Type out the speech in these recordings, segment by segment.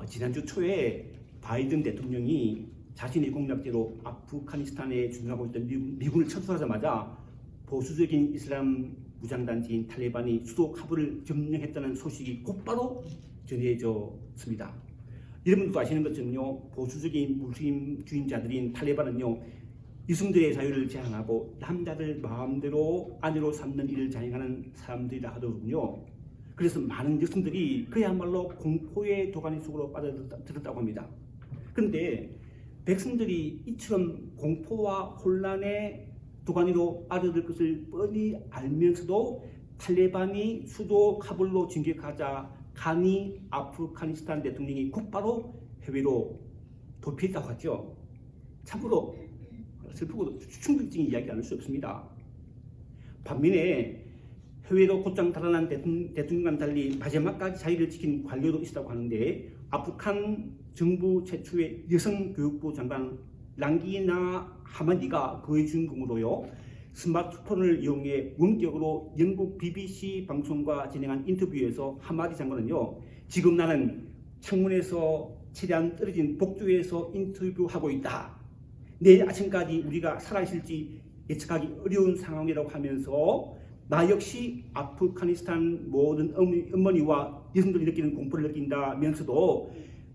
지난주 초에 바이든 대통령이 자신의 공약대로 아프가니스탄에 주둔하고 있던 미군을 철수하자마자 보수적인 이슬람 무장단체인 탈레반이 수도 카불을 점령했다는 소식이 곧바로 전해졌습니다. 여러분도 아시는 것처럼요, 보수적인 무슬림주의자들인 탈레반은요, 이승들의 자유를 제한하고 남자들 마음대로 아내로 삼는 일을 자행하는 사람들이라 하더군요. 그래서 많은 여성들이 그야말로 공포의 도가니 속으로 빠져들었다고 합니다. 그런데 백성들이 이처럼 공포와 혼란의 도가니로 빠져들 것을 뻔히 알면서도 탈레반이 수도 카불로 진격하자 가니 아프가니스탄 대통령이 곧바로 해외로 도피했다고 하죠. 참으로 슬프고도 충격적인 이야기 아닐 수 없습니다. 반면에 해외로 곧장 달아난 대통령과는 달리 마지막까지 자유를 지킨 관료도 있었다고 하는데, 아프간 정부 최초의 여성 교육부 장관 랑기나 하마디가 그의 주인공으로요, 스마트폰을 이용해 원격으로 영국 BBC 방송과 진행한 인터뷰에서 하마디 장관은요, 지금 나는 창문에서 최대한 떨어진 복도에서 인터뷰하고 있다. 내일 아침까지 우리가 살아있을지 예측하기 어려운 상황이라고 하면서 나 역시 아프가니스탄 모든 어머니와 여성들이 느끼는 공포를 느낀다면서도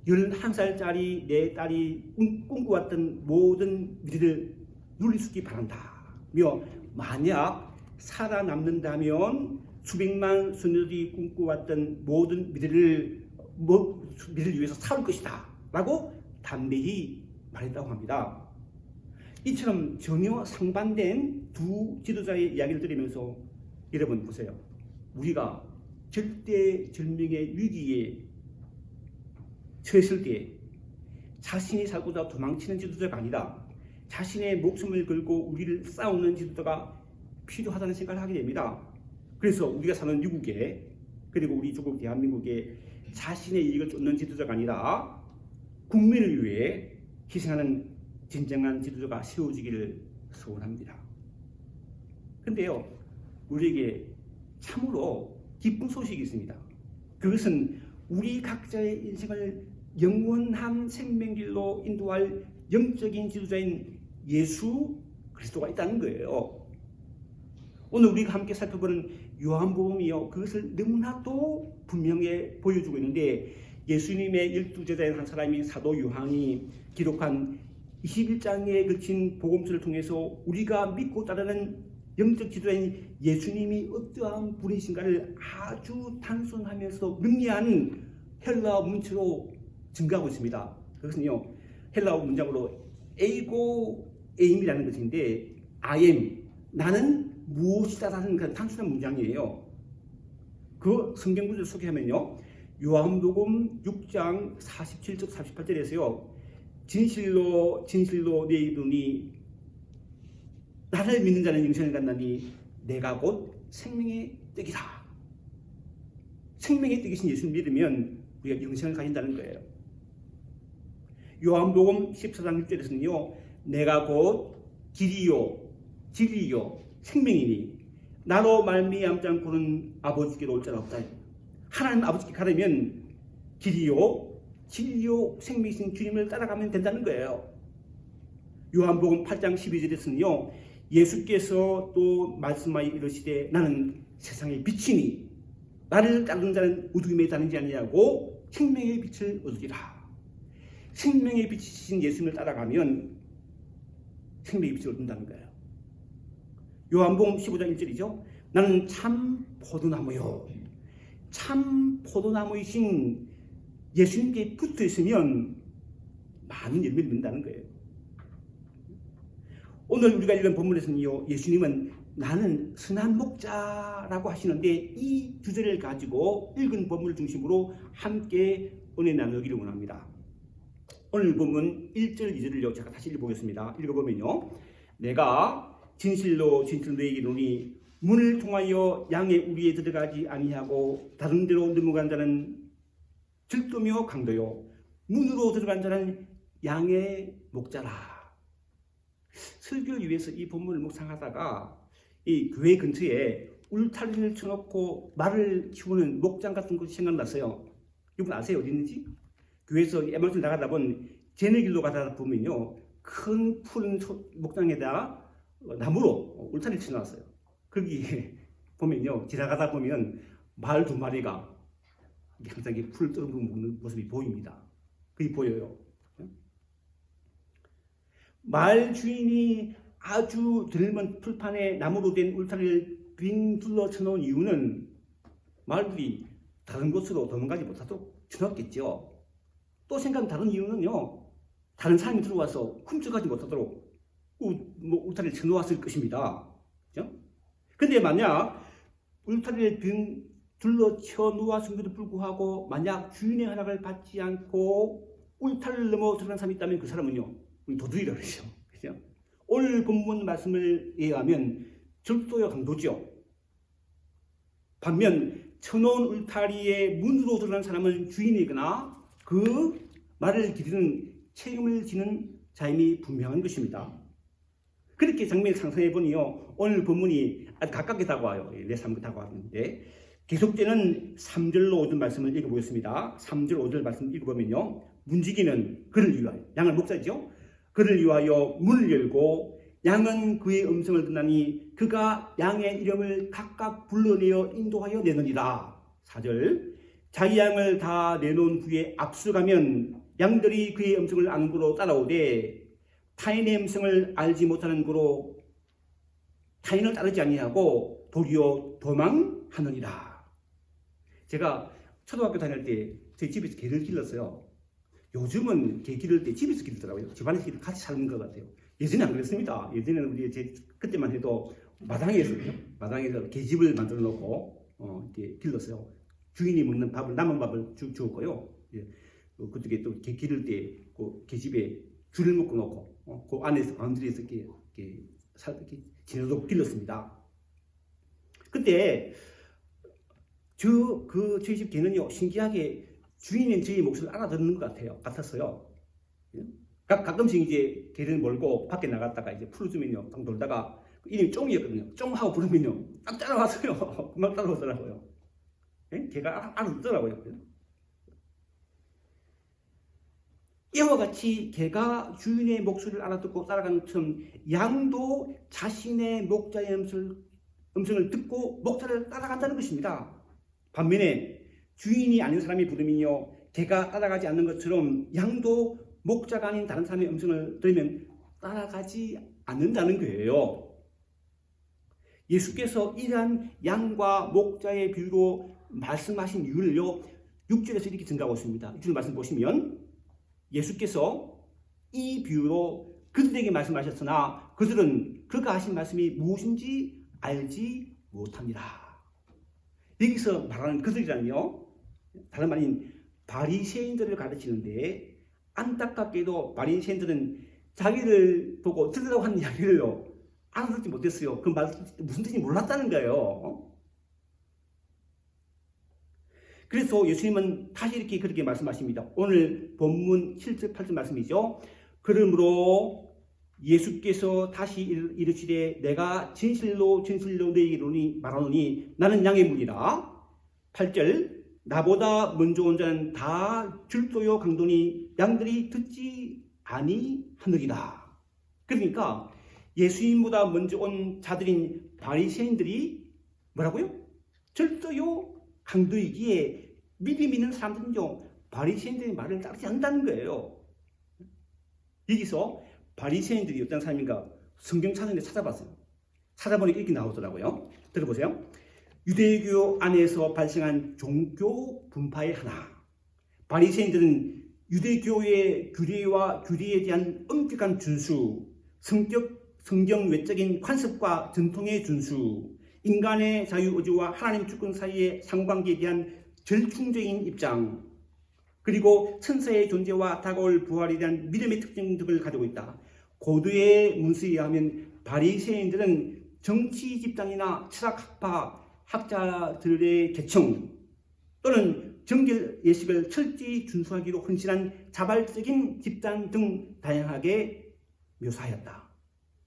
11살짜리 내 딸이 꿈꿔왔던 모든 미래를 누릴 수 있기 바란다며, 만약 살아남는다면 수백만 소녀들이 꿈꿔왔던 모든 미래를 위해서 싸울 것이다 라고 담대히 말했다고 합니다. 이처럼 전혀 상반된 두 지도자의 이야기를 들으면서 여러분 보세요. 우리가 절대절명의 위기에 처했을 때 자신이 살고자 도망치는 지도자가 아니라 자신의 목숨을 걸고 우리를 싸우는 지도자가 필요하다는 생각을 하게 됩니다. 그래서 우리가 사는 미국에, 그리고 우리 조국 대한민국에 자신의 이익을 쫓는 지도자가 아니라 국민을 위해 희생하는 진정한 지도자가 세워지기를 소원합니다. 그런데요, 우리에게 참으로 기쁜 소식이 있습니다. 그것은 우리 각자의 인생을 영원한 생명길로 인도할 영적인 지도자인 예수 그리스도가 있다는 거예요. 오늘 우리가 함께 살펴보는 요한복음이요, 그것을 너무나도 분명히 보여주고 있는데, 예수님의 12제자인 한 사람인 사도 요한이 기록한 21장에 그친 복음서를 통해서 우리가 믿고 따르는 영적 지도자인 예수님이 어떠한 분이신가를 아주 단순하면서 능리한 헬라어 문체로 증가하고 있습니다. 그것은요, 헬라어 문장으로 에이고 에임이라는 것인데, I am, 나는 무엇이다라는 그런 단순한 문장이에요. 그 성경 구절을 소개하면요, 요한복음 6장 47절 48절에서요, 진실로 진실로 내 이르노니 나를 믿는 자는 영생을 갖나니 내가 곧 생명의 떡이다. 생명의 떡이신 예수를 믿으면 우리가 영생을 가진다는 거예요. 요한복음 14장 6절에서는요, 내가 곧 길이요 진리요 생명이니 나로 말미암지 않고는 아버지께로 올 자가 없다. 하나님 아버지께 가려면 길이요 진리요 생명이신 주님을 따라가면 된다는 거예요. 요한복음 8장 12절에서는요, 예수께서 또 말씀하여 이르시되 나는 세상의 빛이니 나를 따르는 자는 어둠에 다니지 아니하고 생명의 빛을 얻으리라. 생명의 빛이신 예수님을 따라가면 생명의 빛을 얻는다는 거예요. 요한복음 15장 1절이죠. 나는 참 포도나무요. 참 포도나무이신 예수님께 붙어 있으면 많은 열매를 맺는다는 거예요. 오늘 우리가 읽은 본문에서는요, 예수님은 나는 선한 목자라고 하시는데, 이 주제를 가지고 읽은 본문을 중심으로 함께 은혜 나누기를 원합니다. 오늘 본문 1절 2절을 제가 다시 읽어보겠습니다. 읽어보면요, 내가 진실로 진실로 너희에게 이르노니 문을 통하여 양의 우리에 들어가지 아니하고 다른 데로 넘어간 자는 들도며 강도요, 문으로 들어간 자는 양의 목자라. 설교를 위해서 이 본문을 묵상하다가 이 교회 근처에 울타리를 쳐놓고 말을 키우는 목장 같은 곳이 생각났어요. 이분 아세요? 어디 있는지? 교회에서 에마우스 나가다 보면 제네 길로 가다 보면요, 큰 푸른 목장에다 나무로 울타리 쳐놨어요. 거기 보면요, 지나가다 보면 말 두 마리가 항상 풀을 뜯어먹는 먹는 모습이 보입니다. 그게 보여요. 말 주인이 아주 드넓은 풀판에 나무로 된 울타리를 빙 둘러 쳐놓은 이유는 말들이 다른 곳으로 도망가지 못하도록 쳐놨겠죠. 또 생각한 다른 이유는요, 다른 사람이 들어와서 훔쳐가지 못하도록 울타리를 쳐놓았을 것입니다. 그렇죠? 근데 만약 울타리를 빙 둘러 쳐놓았음에도 불구하고 만약 주인의 허락을 받지 않고 울타리를 넘어 들어간 사람이 있다면 그 사람은요, 도둑이라고 그러죠. 그렇죠? 오늘 본문 말씀을 의하면 절도요 강도죠. 반면 쳐놓은 울타리의 문으로 들어간 사람은 주인이거나 그 말을 기르는 책임을 지는 자임이 분명한 것입니다. 그렇게 장면을 상상해 보니요, 오늘 본문이 아주 가깝게 다가와요. 내 삶과 다가왔는데 계속되는 3절로 5절 말씀을 읽어보겠습니다. 3절 5절 말씀 읽어보면요, 문지기는 그를 위하여, 양을 목자죠, 그를 위하여 문을 열고 양은 그의 음성을 듣나니 그가 양의 이름을 각각 불러내어 인도하여 내느니라. 4절 자기 양을 다 내놓은 후에 앞서가면 양들이 그의 음성을 아는 고로 따라오되 타인의 음성을 알지 못하는 고로 타인을 따르지 아니하고 도리어 도망하느니라. 제가 초등학교 다닐 때 저희 집에서 개를 길렀어요. 요즘은 개 기를 때 집에서 기르더라고요. 집안에서 같이 사는 것 같아요. 예전에 안 그랬습니다. 예전에는 우리 그때만 해도 마당에서요. 마당에서 개집을 만들어 놓고 이렇게 길렀어요. 주인이 먹는 밥을, 남은 밥을 주었고요. 예. 그때 또 개 기를 때 그 개집에 줄을 묶어 놓고 그 안에서 가운데에서 이렇게 지내도록 길렀습니다. 그때 저희 집 개는요, 신기하게 주인은 저희 목소리를 알아듣는 것 같았어요. 가끔씩 이제 개를 몰고 밖에 나갔다가 이제 풀을 주면요, 딱 놀다가 이름이 쫑이었거든요. 쫑하고 부르면요, 딱 따라와서요, 금방 따라오더라고요. 개가 알아듣더라고요. 이와 같이 개가 주인의 목소리를 알아듣고 따라가는 것처럼 양도 자신의 목자의 음성을 듣고 목자를 따라간다는 것입니다. 반면에 주인이 아닌 사람이 부르면요, 개가 따라가지 않는 것처럼 양도 목자가 아닌 다른 사람의 음성을 들으면 따라가지 않는다는 거예요. 예수께서 이러한 양과 목자의 비유로 말씀하신 이유를요, 6절에서 이렇게 증가하고 있습니다. 6절 말씀 보시면 예수께서 이 비유로 그들에게 말씀하셨으나 그들은 그가 하신 말씀이 무엇인지 알지 못합니다. 여기서 말하는 그들이라는요, 다른 말인 바리새인들을 가르치는데, 안타깝게도 바리새인들은 자기를 보고 들으라고 하는 이야기를요, 알아듣지 못했어요. 그 말 무슨 뜻인지 몰랐다는 거예요. 그래서 예수님은 다시 이렇게 그렇게 말씀하십니다. 오늘 본문 7절 8절 말씀이죠. 그러므로 예수께서 다시 이르시되 내가 진실로 너희에게 말하노니 나는 양의 문이라. 8절 나보다 먼저 온 자는 다 줄도요 강도니 양들이 듣지 아니하느니라. 그러니까 예수님보다 먼저 온 자들인 바리새인들이 뭐라고요? 절도요 강도이기에 믿음 있는 사람들은요, 바리새인들의 말을 따르지 않는다는 거예요. 여기서 바리새인들이 어떤 사람인가 성경 찾는데 찾아봤어요. 찾아보니까 이렇게 나오더라고요. 들어보세요. 유대교 안에서 발생한 종교 분파의 하나. 바리새인들은 유대교의 규례와 규례에 대한 엄격한 준수, 성경 외적인 관습과 전통의 준수, 인간의 자유의지와 하나님 주권 사이의 상관계에 대한 절충적인 입장, 그리고 천사의 존재와 다가올 부활에 대한 믿음의 특징 등을 가지고 있다. 고도의 문서에 의하면 바리새인들은 정치 집단이나 철학파 학자들의 계층 또는 정결 예식을 철저히 준수하기로 헌신한 자발적인 집단 등 다양하게 묘사하였다.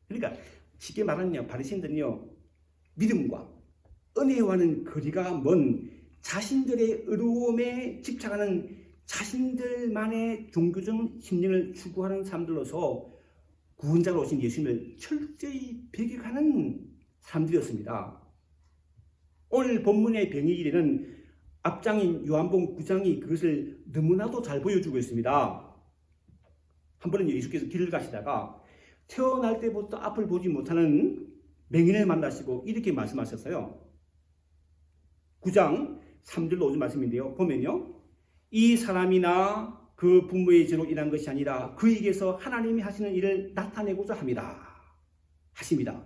그러니까 쉽게 말하면 바리새인들은요, 믿음과 은혜와는 거리가 먼 자신들의 의로움에 집착하는 자신들만의 종교적 심령을 추구하는 사람들로서 구원자로 오신 예수님을 철저히 배격하는 사람들이었습니다. 오늘 본문의 병의일에는 앞장인 요한복음 9장이 그것을 너무나도 잘 보여주고 있습니다. 한 번은 예수께서 길을 가시다가 태어날 때부터 앞을 보지 못하는 맹인을 만나시고 이렇게 말씀하셨어요. 9장 3절로 5절 말씀인데요. 보면요. 이 사람이나 그 부모의 죄로 인한 것이 아니라 그에게서 하나님이 하시는 일을 나타내고자 하십니다.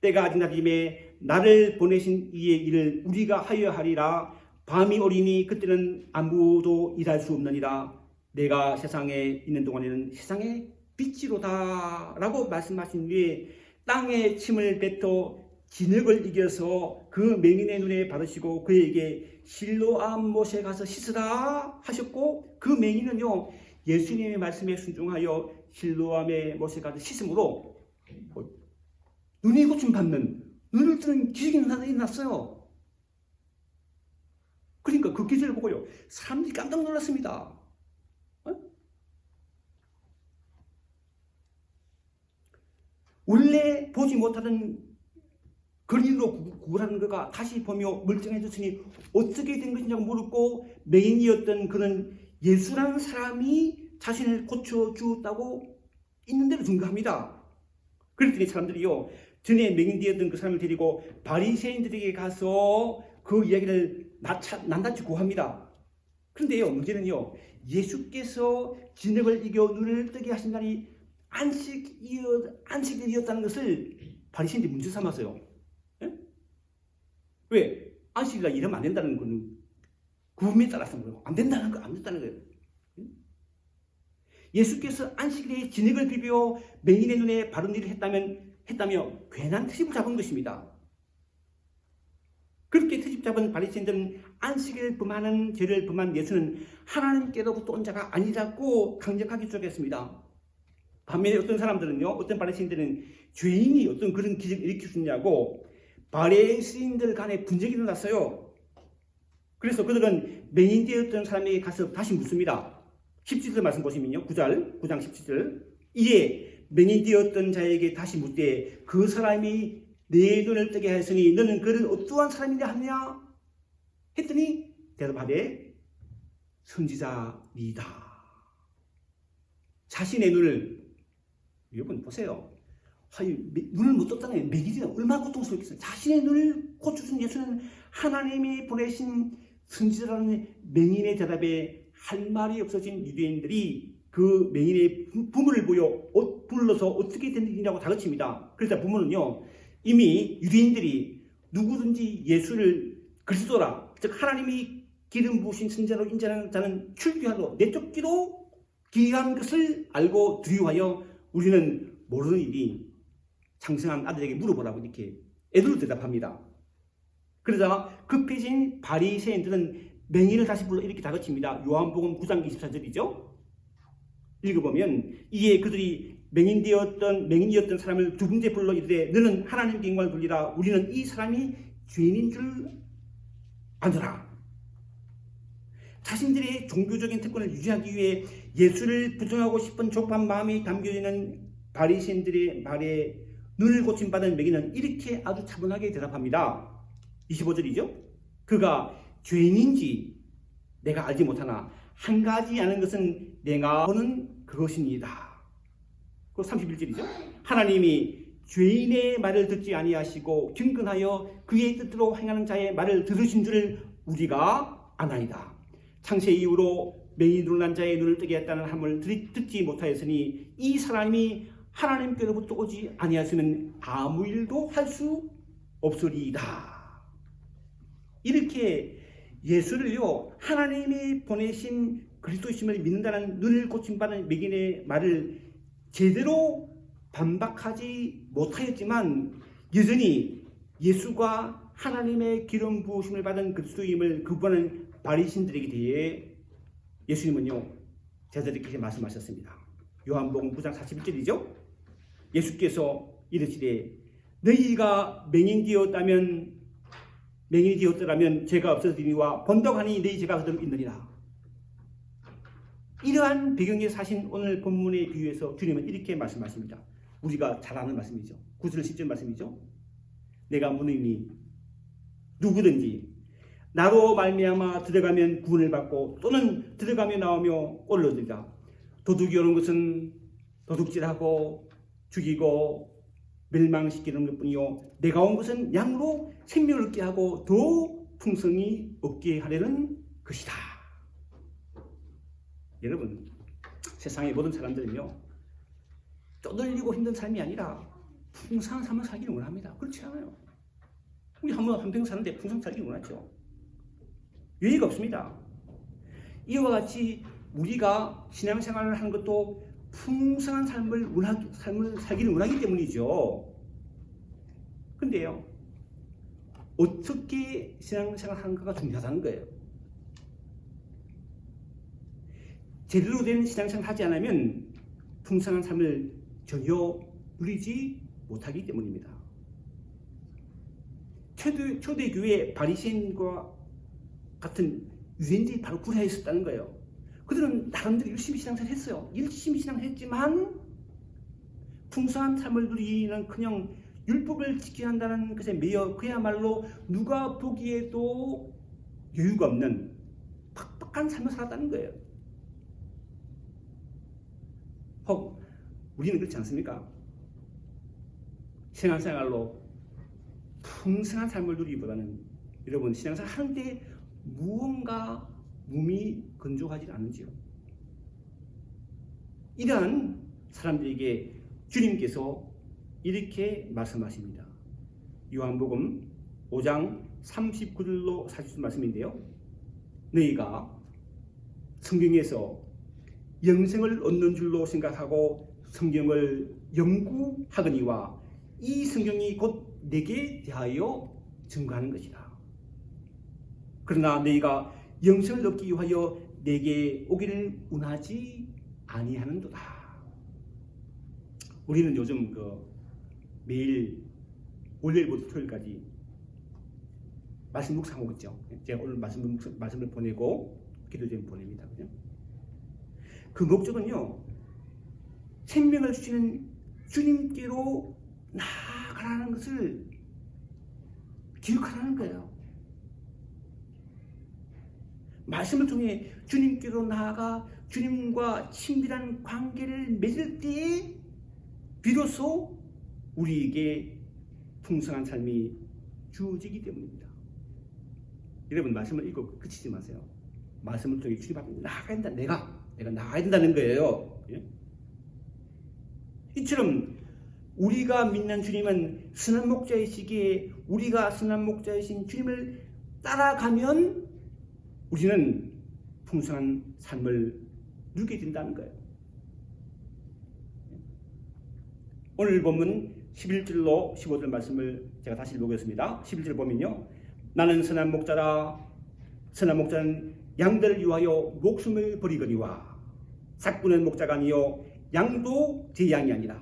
때가 아직 낮임에 나를 보내신 이의 일을 우리가 하여 하리라. 밤이 오리니 그때는 아무도 일할 수 없느니라. 내가 세상에 있는 동안에는 세상의 빛이로다 라고 말씀하신 뒤에 땅에 침을 뱉어 진흙을 이겨서 그 맹인의 눈에 바르시고 그에게 실로암 못에 가서 씻으라 하셨고, 그 맹인은요 예수님의 말씀에 순종하여 실로암의 못에 가서 씻음으로 눈이 고침 받는, 눈을 뜨는 기적이 일어났어요. 그러니까 그 기적을 보고요 사람들이 깜짝 놀랐습니다. 원래 보지 못하던 거리로 구걸하는 그가 다시 보며 멀쩡해졌으니 어떻게 된 것이냐고 물었고, 맹인이었던 그는 예수라는 사람이 자신을 고쳐주었다고 있는 대로 증거합니다. 그랬더니 사람들이요 전에 맹인되었던 그 사람을 데리고 바리새인들에게 가서 그 이야기를 낱낱이 고합니다. 그런데요 문제는요 예수께서 진흙을 이겨 눈을 뜨게 하신 날이 안식일이었다는 것을 바리새인들이 문제 삼았어요. 예? 왜? 안식일날 일하면 안 된다는 건 구분에 따라서 거예요. 안 된다는 거예요. 예수께서 안식일에 진흙을 비벼 맹인의 눈에 바른 일을 했다며 괜한 트집을 잡은 것입니다. 그렇게 트집 잡은 바리새인들은 안식일을 범하는 죄를 범한 예수는 하나님께로부터 온 자가 아니라고 강력하게 주장했습니다. 반면에 어떤 사람들은요, 어떤 바리새인들은 죄인이 어떤 그런 기적을 일으킬 수 있냐고 바리새인들 간에 분쟁이 일어났어요. 그래서 그들은 맹인되었던 사람에게 가서 다시 묻습니다. 17절 말씀 보시면요, 9장 17절. 이에 맹인되었던 자에게 다시 묻되 그 사람이 내 눈을 뜨게 하였으니 너는 그를 어떠한 사람이냐 하느냐 했더니 대답하되 선지자니이다. 자신의 눈을, 여러분 보세요. 눈을 못 떴다는 맹인이가 얼마나 고통스럽겠어요. 자신의 눈을 고쳐준 예수는 하나님이 보내신 선지자라는 맹인의 대답에 할 말이 없어진 유대인들이 그 맹인의 부모를 불러서 어떻게 된 일이냐고 다그칩니다. 그래서 부모는요 이미 유대인들이 누구든지 예수를 그리스도라, 즉 하나님이 기름 부으신 선지자로 인정하는 자는 출교하러 내쫓기로 기한 것을 알고 두려워하여 우리는 모르는 일이 장성한 아들에게 물어보라고 이렇게 애들로 대답합니다. 그러자 급해진 바리새인들은 맹인을 다시 불러 이렇게 다그칩니다. 요한복음 9장 24절이죠. 읽어보면 이에 그들이 맹인이었던 사람을 두 번째 불러 이르되 너는 하나님께 영광을 돌리라. 우리는 이 사람이 죄인인 줄 아노라. 자신들의 종교적인 특권을 유지하기 위해 예수를 부정하고 싶은 좁은 마음이 담겨있는 바리새인들의 말에 눈을 고침받은 맹인은 이렇게 아주 차분하게 대답합니다. 25절이죠. 그가 죄인인지 내가 알지 못하나 한 가지 아는 것은 내가 보는 그것입니다. 그 31절이죠. 하나님이 죄인의 말을 듣지 아니하시고 경건하여 그의 뜻대로 행하는 자의 말을 들으신 줄을 우리가 아나이다. 창세 이후로 맹인으로 난 자의 눈을 뜨게 했다는 함을 듣지 못하였으니 이 사람이 하나님께로부터 오지 아니하시면 아무 일도 할 수 없으리이다. 이렇게 예수를요 하나님이 보내신 그리스도심을 믿는다는 눈을 고침받은 맹인의 말을 제대로 반박하지 못하였지만 여전히 예수가 하나님의 기름 부으심을 받은 그리스도임을 거부하는 바리새인들에게 대해 예수님은요 제자들에게 말씀하셨습니다. 요한복음 9장 41절이죠. 예수께서 이르시되 너희가 맹인되었더라면 죄가 없어지니와 번덕하니 너희 죄가 그대로 있느니라. 이러한 배경에 사신 오늘 본문에 비유해서 주님은 이렇게 말씀하십니다. 우리가 잘 아는 말씀이죠. 9절 10절 말씀이죠. 내가 문이니 누구든지 나로 말미암아 들어가면 구원을 받고 또는 들어가며 나오며 꼴을 얻으리라. 도둑이 오는 것은 도둑질하고 죽이고 멸망시키는 것뿐이요 내가 온 것은 양으로 생명을 얻게 하고 더 풍성히 얻게 하려는 것이다. 여러분, 세상의 모든 사람들은요 떠들리고 힘든 삶이 아니라 풍성한 삶을 살기를 원합니다. 그렇지 않아요? 우리 한평생 사는데 풍성히 살기를 원하죠. 여유가 없습니다. 이와 같이 우리가 신앙생활을 하는 것도 풍성한 삶을 살기를 원하기 때문이죠. 근데요, 어떻게 신앙생활을 하는가가 중요하다는 거예요. 제대로 된 신앙생활을 하지 않으면 풍성한 삶을 전혀 누리지 못하기 때문입니다. 초대교회 바리새인과 같은 유대인들이 바로 구라에 있었다는 거예요. 그들은 나름대로 열심히 신앙생활을 했어요. 열심히 신앙했지만 풍성한 삶을 누리는 그냥 율법을 지켜야 한다는 것에 매여 그야말로 누가 보기에도 여유가 없는 팍팍한 삶을 살았다는 거예요. 혹 우리는 그렇지 않습니까? 신앙생활로 풍성한 삶을 누리기보다는 여러분 신앙생활 하는데 무언가 몸이 건조하지 않은지요. 이러한 사람들에게 주님께서 이렇게 말씀하십니다. 요한복음 5장 39절로 40절 말씀인데요. 너희가 성경에서 영생을 얻는 줄로 생각하고 성경을 연구하거니와 이 성경이 곧 내게 대하여 증거하는 것이다. 그러나 너희가 영생을 얻기 위하여 내게 오기를 원하지 아니하는도다. 우리는 요즘 매일 월요일부터 토요일까지 말씀 묵상하고 있죠. 제가 오늘 말씀을 보내고 기도 제목 보냅니다. 그죠? 그 목적은요, 생명을 주시는 주님께로 나아가라는 것을 기억하라는 거예요. 말씀을 통해 주님께로 나아가 주님과 친밀한 관계를 맺을 때에 비로소 우리에게 풍성한 삶이 주어지기 때문입니다. 여러분, 말씀을 읽고 그치지 마세요. 말씀을 통해 주님 앞에 나아가야 된다. 내가 나아가야 된다는 거예요. 예? 이처럼 우리가 믿는 주님은 선한 목자이시기에 우리가 선한 목자이신 주님을 따라가면 우리는 풍성한 삶을 누리게 된다는 거예요. 오늘 본문 11절로 15절 말씀을 제가 다시 읽어보겠습니다. 11절 보면요. 나는 선한 목자라. 선한 목자는 양들을 위하여 목숨을 버리거니와 삭구는 목자가 아니요 양도 제 양이 아니라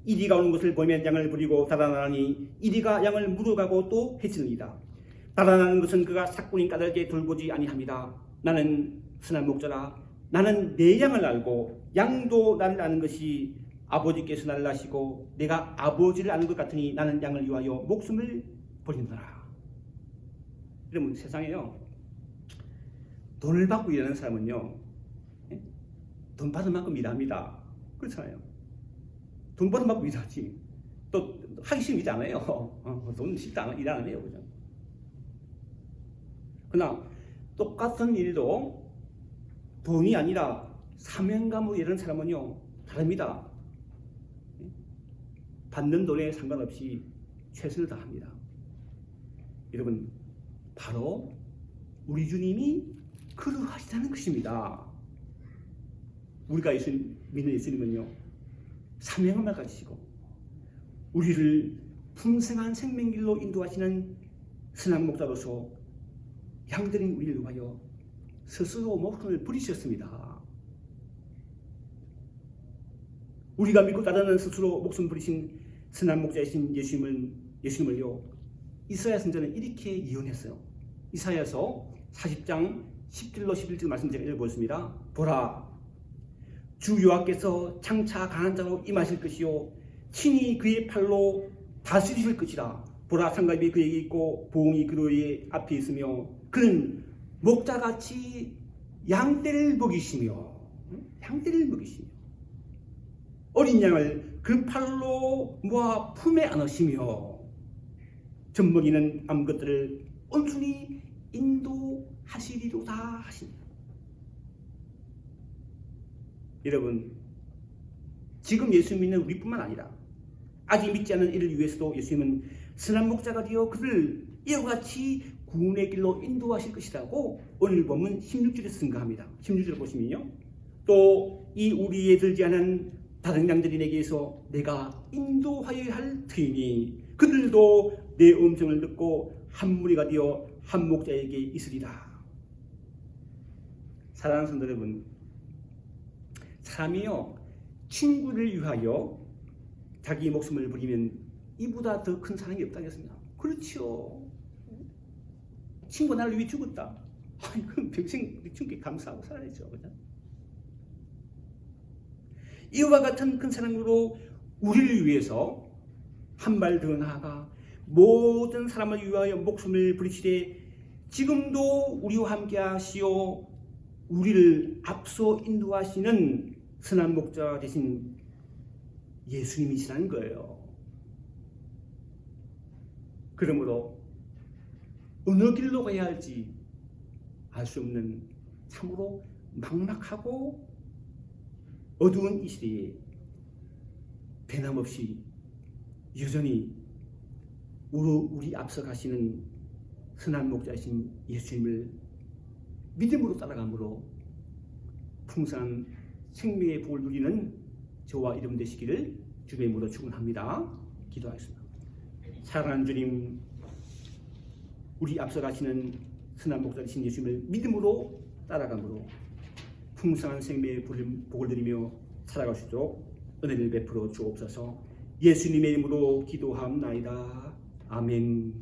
이리가 오는 것을 보면 양을 버리고 달아나니 이리가 양을 물어가고 또 해치느니라. 달아나는 것은 그가 삭군인 까닭에 돌보지 아니합니다. 나는 선한 목자라. 나는 내 양을 알고 양도 나를 아는 것이 아버지께서 나를 아시고 내가 아버지를 아는 것 같으니 나는 양을 위하여 목숨을 버리노라. 여러분, 세상에요, 돈을 받고 일하는 사람은요, 돈 받은 만큼 일합니다. 그렇잖아요. 돈 받은 만큼 일하지. 또 하기 싫으면 일 안 해요. 돈 싫다 일 안 해요. 그죠? 그러나 똑같은 일도 돈이 아니라 사명감으로 일하는 사람은요 다릅니다. 받는 돈에 상관없이 최선을 다합니다. 여러분, 바로 우리 주님이 그러하시다는 것입니다. 우리가 믿는 예수님은요 사명감을 가지시고 우리를 풍성한 생명길로 인도하시는 선한 목자로서 양들인 우리를 위하여 스스로 목숨을 버리셨습니다. 우리가 믿고 따르는 스스로 목숨 버리신 선한 목자이신 예수님을요 이사야 선지자는 이렇게 예언했어요. 이사야서 40장 10절로 11절 말씀 제가 읽어보겠습니다. 보라, 주 여호와께서 장차 강한 자로 임하실 것이요 친히 그의 팔로 다스리실 것이라. 보라, 상갑이 그에게 있고 보응이 그의 앞에 있으며 그는 목자같이 양떼를 먹이시며 어린 양을 그 팔로 모아 품에 안으시며 젖먹이는 암것들을 온순히 인도하시리로다 하십니다. 여러분, 지금 예수 믿는 우리뿐만 아니라 아직 믿지 않은 이를 위해서도 예수님은 선한 목자가 되어 그들을 이와 같이 구원의 길로 인도하실 것이라고 오늘 본문 16절에 증거합니다. 16절을 보시면요, 또 이 우리에 들지 않은 다른 양들이 내게서 내가 인도하여야 할 터이니 그들도 내 음성을 듣고 한 무리가 되어 한 목자에게 있으리라. 사랑하는 성도 여러분, 사람이요 친구를 위하여 자기 목숨을 버리면 이보다 더 큰 사랑이 없다겠습니다. 그렇죠. 친구가 나를 위해 죽었다. 그럼 평생 친구께 감사하고 살아야죠. 그죠? 이와 같은 큰 사랑으로 우리를 위해서 한 발 더 나아가 모든 사람을 위하여 목숨을 버리시되 지금도 우리와 함께 하시어 우리를 앞서 인도하시는 선한 목자 되신 예수님이시라는 거예요. 그러므로 어느 길로 가야 할지 알 수 없는 참으로 막막하고 어두운 이 시대에 변함없이 여전히 우리 앞서 가시는 선한 목자이신 예수님을 믿음으로 따라감으로 풍성한 생명의 복을 누리는 저와 여러분 되시기를 주님의 이름으로 축원합니다. 기도하겠습니다. 사랑하는 주님, 우리 앞서 가시는 선한 목자이신 예수님을 믿음으로 따라감으로 풍성한 생명의 복을 누리며 살아갈 수 있도록 은혜를 베풀어 주옵소서. 예수님의 이름으로 기도합나이다. 아멘.